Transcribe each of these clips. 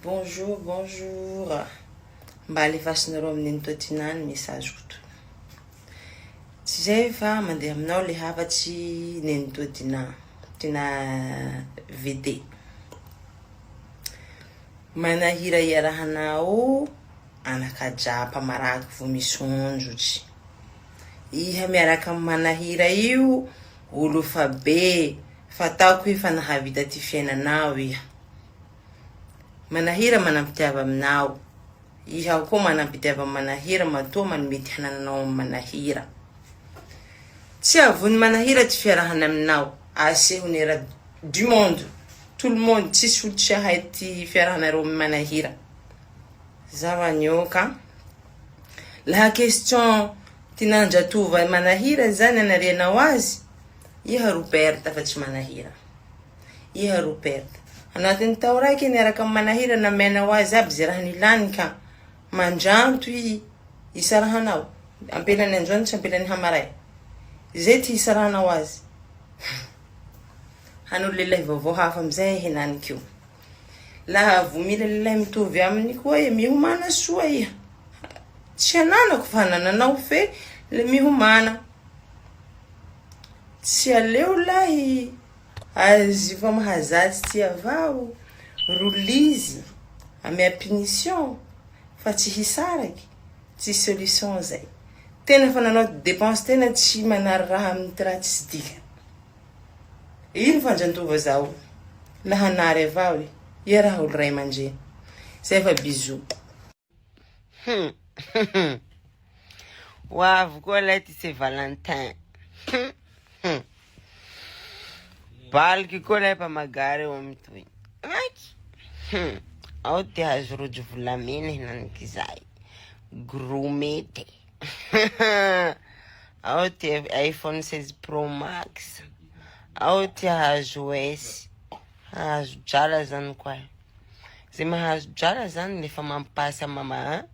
Bonjour, bonjour. Mba alefasinareo amin'ny toatinany message to. Tsy zay fa mandeha aminao le hafatsy neny toatina VD. Manahira iarahanao anakajapa maraky vo misondrotsy. Iha miaraka amin'ny manahira io olo fa be fataoko ifa nahavita ty fiainanao iha. Manahira manampitiava aminao. Iha koa manampitiava amin'ny manahira matoa manmety hananao amin'ny manahira. Tsy avony manahira ty fiarahana aminao. Asehony era du monde. Tout le monde tsisy olo tsy ahay ty fiarahanareo amin'ny manahira. Zavanyoka. Laha question tinandratovy manahira zany anarianao azy. Iha Roberta fa tsy manahira. Iha Roberta. Anatin'ny tao raiky niaraka amin'ny manahira namenao azy aby zay raha nilany ka mandranto isarahanao. Ampelany androany tsy ampelany hamaray. Zay ty isarahanao azy. Hanolo lelahy vaovao hafa amizay henanykio. Laha vomila lelahy mitovy aminy koa iha mihomana soa iha. Tsy ananako fa hanananao fe le mihomana. Tsy aleo lahy azy fa mahazatsy ty avao rolizy amea punition fa tsy hisaraky tsy solution zay. Tena fa nanao dépense tena tsy manary raha amin'ny ty raha tsy dika. Ino fandrantova zao? Laha nary avao iha raha olo ray amandreny. Zay fa bisous. Wow, koa lay ty c'est Valentin. Baliky koa lay mpamagary eo amin'ny toy. Ao ty hazo rojo volamena henaniky zay. Gromety. Ao ty iPhone 16 Pro Max. Ao ty hazo S. Hazo drala zany koa. Zay mahazo drala zany lefa mampasa mama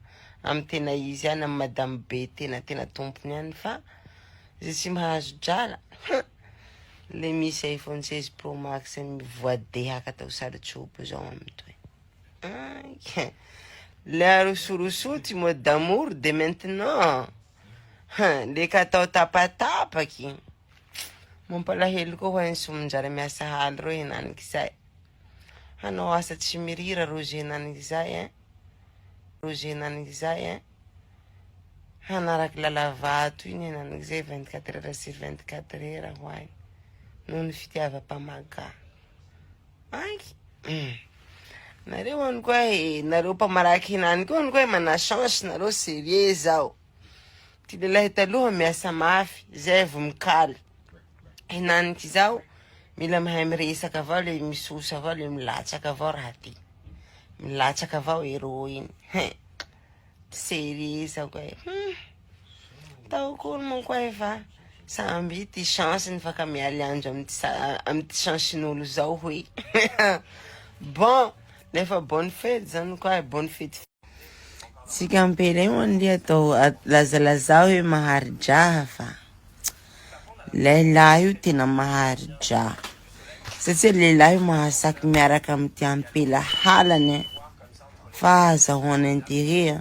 am tena izy any am madame be tena tompony any fa zay tsy mahazo drala. Le misy iPhone 16 Pro Max mivoadehaka tao sarotrobo zao amin'ny toy. Le arosoroso ty mot d'amour de maintenant. Le katao tapatapaky. Mampalahelo koa hoany somonjara miasa haly ro henaniky zay. Hanao asa tsy mirira rozy henaniky zay Rozy henaniky zay hanaraky lalavato iny henaniky zay 24 heures sur 24 heures hoany. Noho ny fitiava-pamaga. Nareo any koa nareo mpamaraky henany koa any koa mana chance nareo sérieux zao. Ty lelahy taloha miasa mafy zay vo mikaly. Henaniky zao mila mahay miresaka avao le misosa avao le milatsaka avao raha ty. Milatsaka avao ero iny. Sérieux zao koa. Tao kory mo koa fa samby ty chance ny faka mialy andro amy ty chance n'olo zao hoy. Bon, nefa bonne fête zany koa, bonne fête. Tsika ampela io anle atao lazalazao hoe maharidraha fa lehilahy io tena maharidraha. Satria lehilahy io mahasaky miaraka amy ty ampela halany fa azahoany intérêt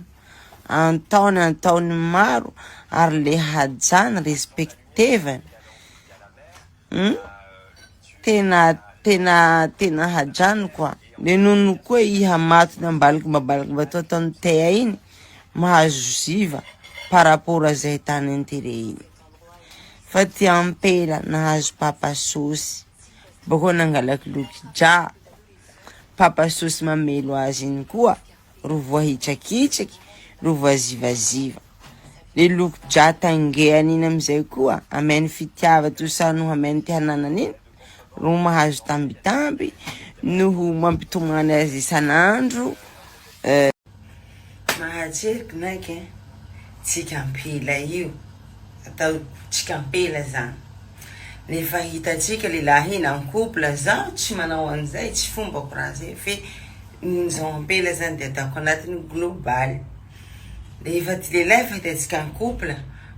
antaony maro ary le hajany respectevany. Tena hajany koa. Le nono koa iha matony ambaliky mabaliky ataony tea iny mahazo ziva par rapport a zay tany intérêt iny. Fa ty ampela nahazo papa sosy. Bako nangalaky loky dra. Papa sosy mamelo azy iny koa. Ro voahitsakitraky. Ro voazivaziva. Le loky dra tangeany iny amizay koa. Ameny fitiava tosa noho ameny ty hananany iny. Ro mahazo tambitamby. Noho mampitomany azy isanandro. Mahajeriky naiky tsika ampela io. Atao tsika ampela zany. Nefa hitatsika lelahy iny en couple zao tsy manao anizay tsy fombako raha zay fe zao ampela zany de ataoko anatin'ny global. Rehefa ty lelahy fa hitatsika en couple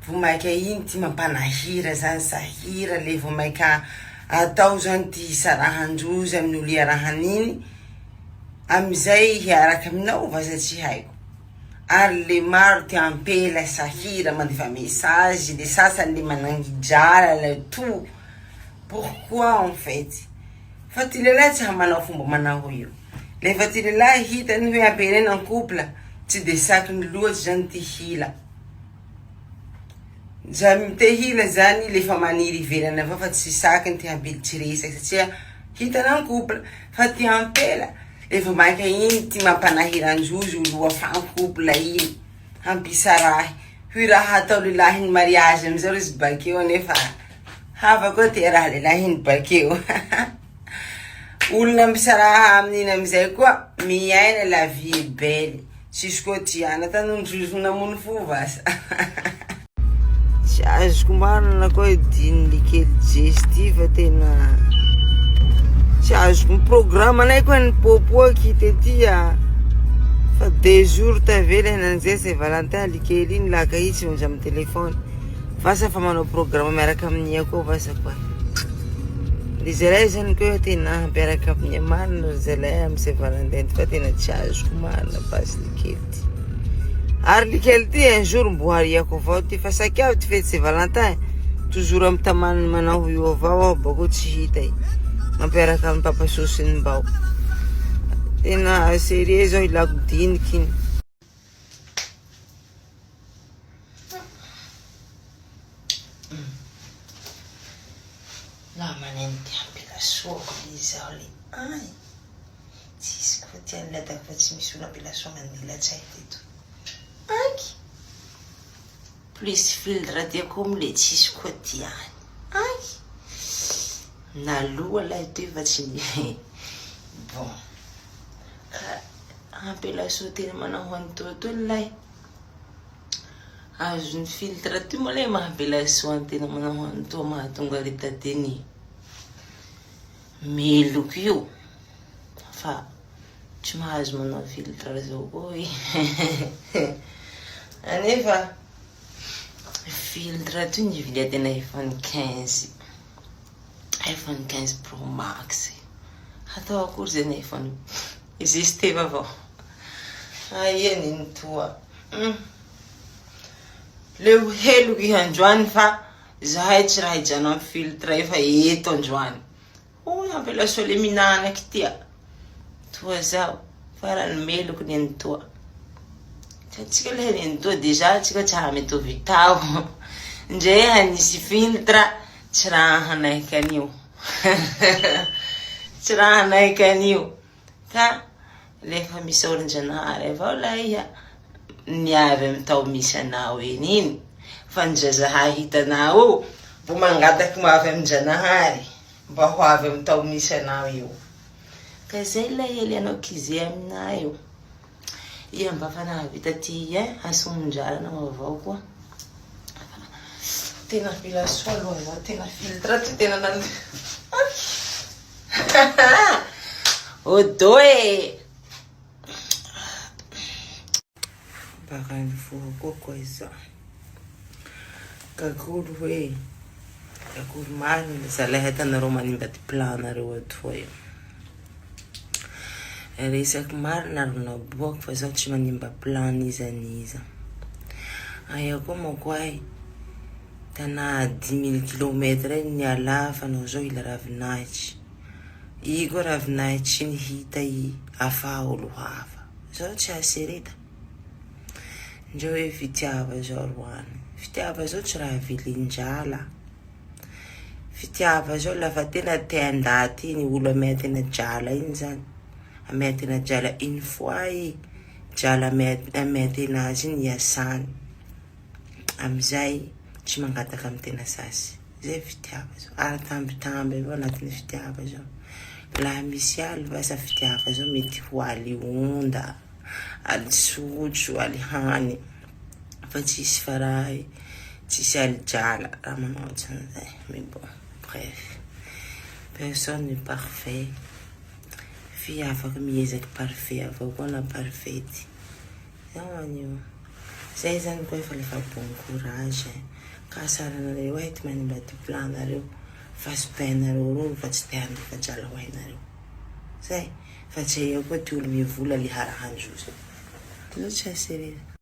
vo maika iny ty mampanahira zany sahira le vo maika atao zany ty sarahandrozy amin'ny olo iarahany iny amizay hiaraka aminao va za tsy haiko. Ary le maro te ampela sahira mandefa message, le sasany le manangidrala le tout. Pourquoi en fait? Fa ty lehilahy tsy manao fomba manao io. Lefa ty lehilahy hitany hoe ampirenena en couple, tsy de sakiny loatsy zany ty hila. Te hila zany lefa maniry ivelany avao fa tsy sakiny ty habilitsy resaky satria hitana en couple fa ty ampela. Efa maika iny ty mampanahiran-jozo olo afa en couple iny. Hampisarahy. Huy raha atao lehilahy ny mariage amizao izy bakeo nefa hafa koa ty raha lehilahy iny bakeo. Olona misaraha amin'iny amizay koa miaina la vie est belle. Tsisy koa ty ana tanonjozo namono fo vasa. Tsy azoko marina koa diny likely digestive tena tsy azoko programme anay koa ny popoaky tetya fa 2 jours tavela nanzay Saint Valentin likely iny laka i tsy maintsy amy telefony vasa fa manao programme miaraka amin'ia koa vasa koa le zalahy zany koa tena miaraka amin'ia marina zalahy amy Saint Valentin fa tena tsy azoko marina basy likely ty ary likely ty un jour mbo hariako avao ty fa sakiavy ty fety Saint Valentin toujours amy tamany manao io avao aho bako tsy hita i mampiaraka amy papasosiny mbao tena serie zao ilako diniky iny. La maneno ty ampela soako le zao le ay tsisy koa ty anylatako fa tsy misy olo ampela soa mandilatsay teto aky plus filtre ty akomo le tsisy koa ty any ay naloa lahy ty fa tsy bon ka ampela soa tena manao antoa to lahy azo ny filtre ty moa lay mahampela soa tena manao antoa mahatonga rita teny meloko io fa tsy mahazo manao filtre zao koa i anefa filtre ty nivilia tena iPhone 15 Pro Max atao akory zany iPhone existe avao aia niny toa leo heloko ihandroany fa zahay tsy raha hijano amy filtre efa eto androany ampela soa le minanaky tia toa zao farany meloko neny toa tsika lehe neny toa deja tsika tsy hamitovy tao ndre hanisy filtre tsy raha hanaiky anio tsy raha hanaiky anio ka lefa misy orin-janahary avao la iha niavy amy tao misy anao eny iny fa ndrazaha hitanao io mbo mangataky moavy amy janahary mba ho avy amy tao misy anao io ka zay la iha le anao kize aminay io iha mba fa nahavita ty asomon-dralanao avao koa tena fila soa aloha zao tena filtre ty tena nan odo e baka ny foha koa izao kakory hoe kakory marina zalahy atanareo manimba ty planareo atoa io resaky marina ary naboako fa zaho tsy manimba plan izaniza aia koa mako ay tana 10 000 kilometre ny ala fanao zao ila ravinahitsy i koa ravinahitsy ny hita i afa olo hafa zao tsy asereta ndreo hoe fitiava zao roany fitiava zao tsy raha vilindrala fitiava zao lafa tena te andaty iny olo amea tena drala iny zany amea tena drala une fois i drala amea tena azy iny iasany amizay tsy mangataky amy tena sasy zay fitiava zao ary tambitamby avao anatin'ny fitiava zao laha misy aly vasa fitiava zao mety ho aly onda aly sotro aly hany fa tsisy farahy tsisy aly drala raha manao ohatran'izay mais bon bref personne n'est parfait fi afaky miezaky parfait avao koa na parfaity zao anio zay zany koa efa lefa bon courage ka saranareo ay ty manimba ty planareo fa sy painareo ro fa tsy te handefa drala ho hainareo zay fa tsy eo koa ty olo mivola le harahandrozy. Loatra serena.